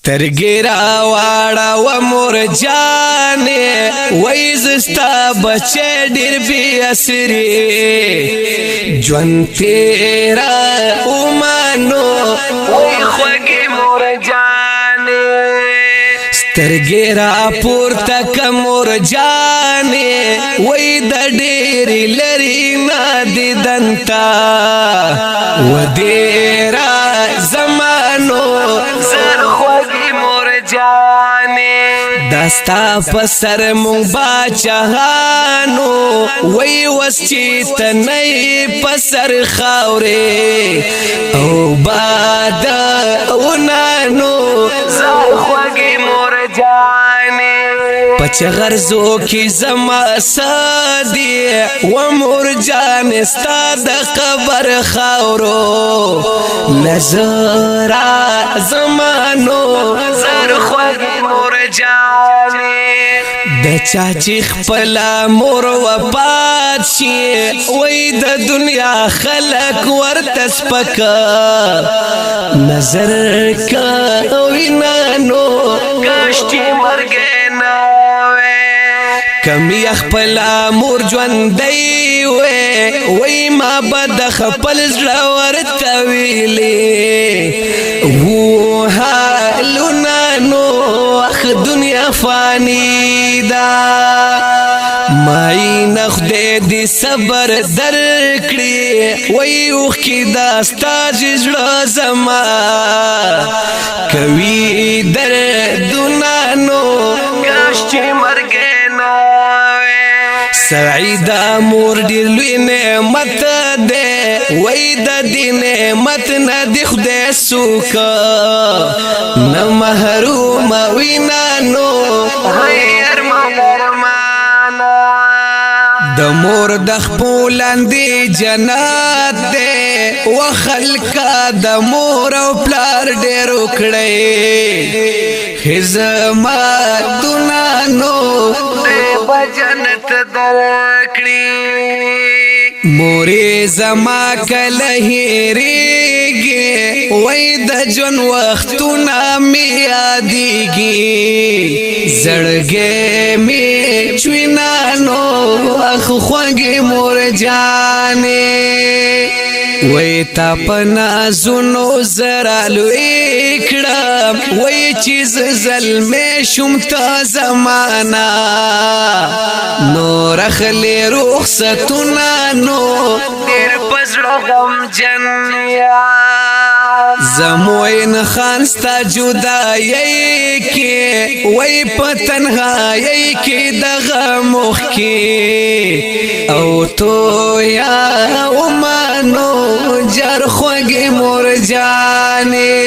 سترګې راواړه مور جانې وای زستا بچې ډېر بې اسرې ژوند تیرا ومانو وای خوږې مور جانې سترګې راپورته که مور جانې وای د ډېرې لرې نه دیدن تا و ډېره زمانو زر خوږې مور جانې داستا په سر مونږ باچهانو وای وس چې ته نه یې په سر خاورې او باد ونانو زر خوږې مور جانې پچغرزو کی زما سادی و مور جان ستا د قبر خاورو لزرا زمانو زر خوږې مور جانې د چا چې خپل مور وفات شي وای د دنیا خلق ورته سپک نظر کا وینانو کاشتي مرګ کمی خپل مور ژوندی وای ما بد خپل زړه ورته ویلې وو حالونه نو اخ دنیا فانی دا مای نخدې دې صبر درکړي وای اوخ کی داستا زړه زما کوي دردونه نو کاش چې مرګ سعیدا مور ډېر لوی نعمت دی وای د دې نعمت نه د خدای څوک نه محروم وینا نو د مور د خپل لاندې جنت دی و خلکا د مور او پلار ډېر وکړي خدمتونه نو جنت درکړي مورې زما کله هېرېږي وای د ژوند وختونه مې یادېږي زړګی مې چوینانو اخ خوږې مور جانې وای تا په نازونو زرا لوی کړم وای چې زلمې شوم ته زمانه نور اخلي رخصتونه نو ډېر په زړه غمجن زموین خان ستا جدایۍ کې وای په تنهایۍ کې دغه مخ کې او تو یا ومانو جر خوږې مور جانې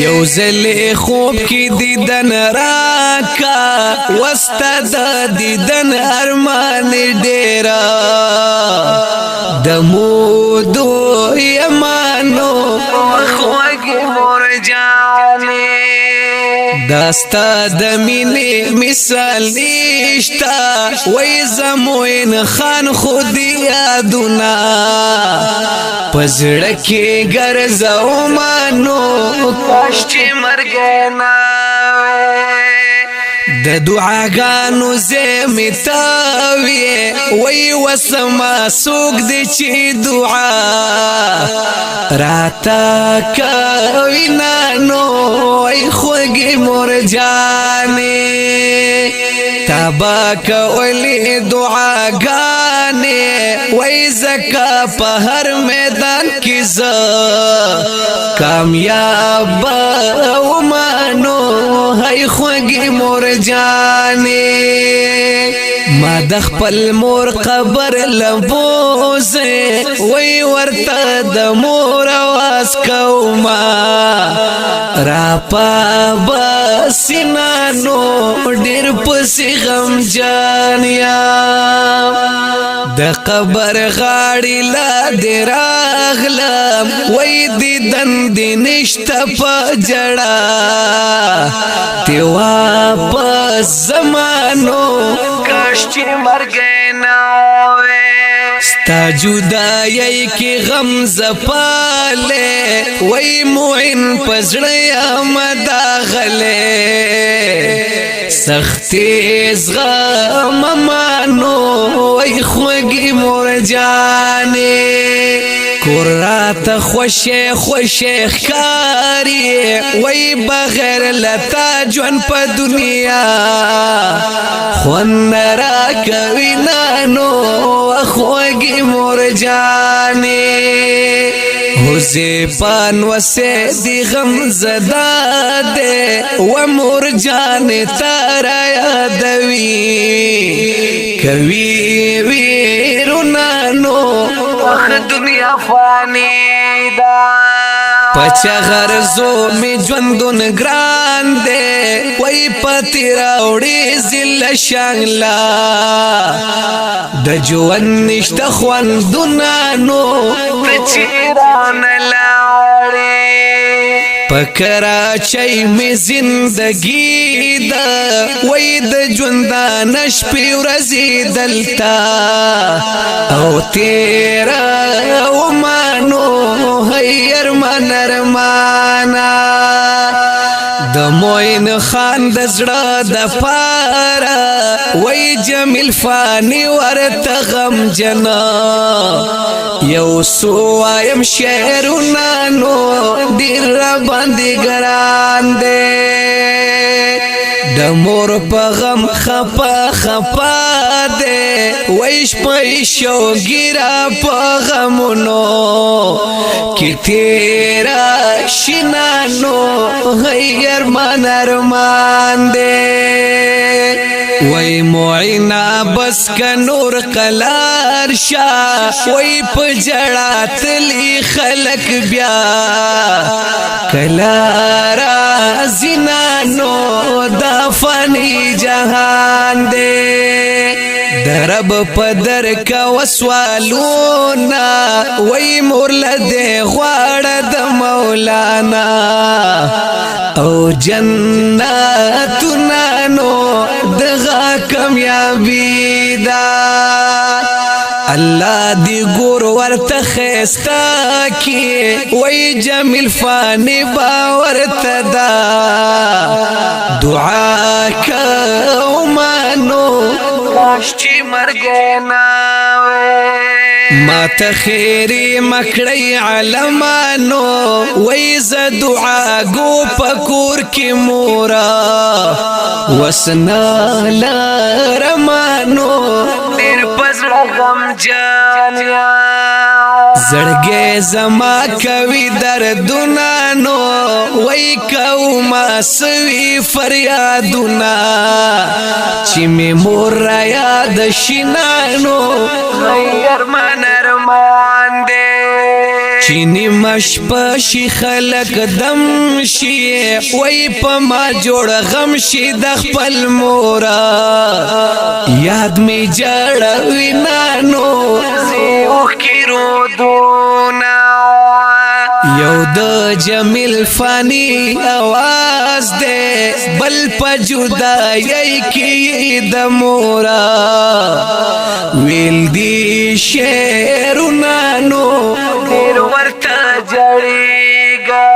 یو ځلې خوب کې دیدن راکا وستا د دیدن ارمان ډېره د مودو یمانو خوږې مور جانې داستا د مینې مثال نشتا وای زموین خان خود یادونه پزړه کې ګرځومانو کاش چې مرګ نه د دعاګانو زمې تاوي وای وسما څوک دې چې دعا راته کوي نانو وای خوږې مور جانې تابا کولې دعاګانې وای زکا په هر میدان کې زه کامیاب ومانو هاي خوږې مور جانې ما د خپل مور قبر لمبوزه وای ورته د مور आवाज کوما را پا بسنانو ډېر پسې غم جانیا د قبر غاړي لا دې راغلم وای دیدن دې نشته په جړا تی واپس زمانو کاش چې مرګ نه وې تا جدائی کی غم زپالے وی معین پزڑی آمدا غلے سختی زغم مانو وی خوگی مور جانے قرات خوش خوش خاری وی بغیر لتا جون پا دنیا خون را کوي نانو خوگی مور جانے حزیفان وسیدی غم زدا دے و مور جانے تارا یادوی کوي ویرو نانو دنیا فانی دا پچا غرزو می جوندون گران دے وی پتی راوڑی زل شانگلا دا جوان نشت خواندونانو پچیران لاری پکراچی می زندگی دا وی دا جوندانش پی ورزی دلتا او تیرا ومانو هیر من ارمانا د موین خان د زړه د پارا وی جمیل فانی ورته غم جنا یو سوایم شعرونه نو ډیر باندې ګران دی د مور په غم خپا خپا دی ویش پیشو ګیرا په غمونو کی تیرا شینانو هیر من ارمان دے وی معینا بس کا نور قلار شا وی پجڑات لی خلق بیا کلارا زنانو دا فانی جہان دے درب پدر کا وسوالونا وی مرل دے غوار دا مولانا او جناتنا نو دغا کامیابی دا اللہ دی گور ورطا خیستا کی وی جمیل فانی باورتا دا دعا کا امانو کاشچی مرگینا ما تخیری مکڑی علمانو ویز دعا گو پکور کی مورا وسنا لارمانو دیر پزر غم جانیا زړګې زما کوي دردونانو وای کو ما سوي فریادونه چې می مور را یاد شینانو غیر من ارمان دې چینی مش پشي خلق دم شي وای په ما جوړ غم شي د خپل مورا یاد می جړ وینانو زیوخ کی رو دونا یو د جمیل فانی आवाज دے بل په جدائی کی د مورا ویل دی شعرونه نو ډیر ورته جړیږي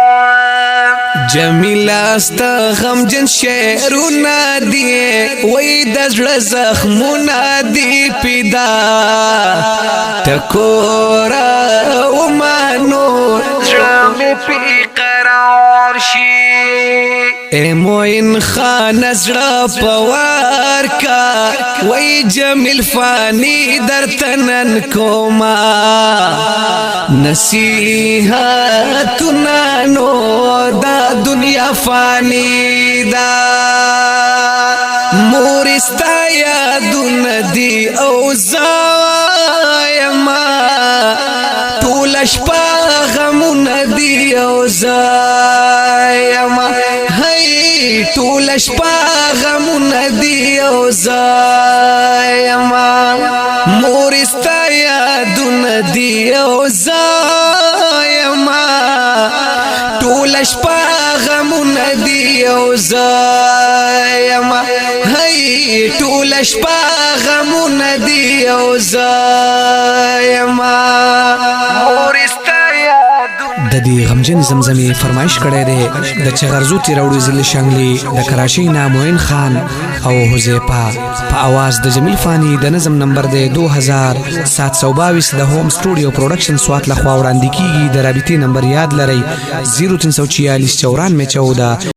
جمیل است غمجن شعرونه دی وای د زړه زخمونه دی پیدا ټکورا او مانو زړه می پی قرار شي اے موین خان زړه پوار کا وای جمیل فانی درتنن کوما نصیحتنا نو دا دنیا فانی دا مورستا یادون دی او زایما طول شپا غمون دی او زایما هی طول شپا غمون دی او زایما مورستا یادون دی او زایما طول شپا غمون دی او زایما هی دی ټول شپه غمونه دی او زایما د دې غمجن زمزمې فرمایش کړی دی د چغرزو تیروړو ضلع شانګلي د کراچۍ نه معین خان او حذیفه په आवाज د جمیل فانی د نظم نمبر دی 2722 د هوم سټوډیو پروډکشن سوات لخوا وړاندې کیږي د رابطې نمبر یاد لرئ 0346 94 14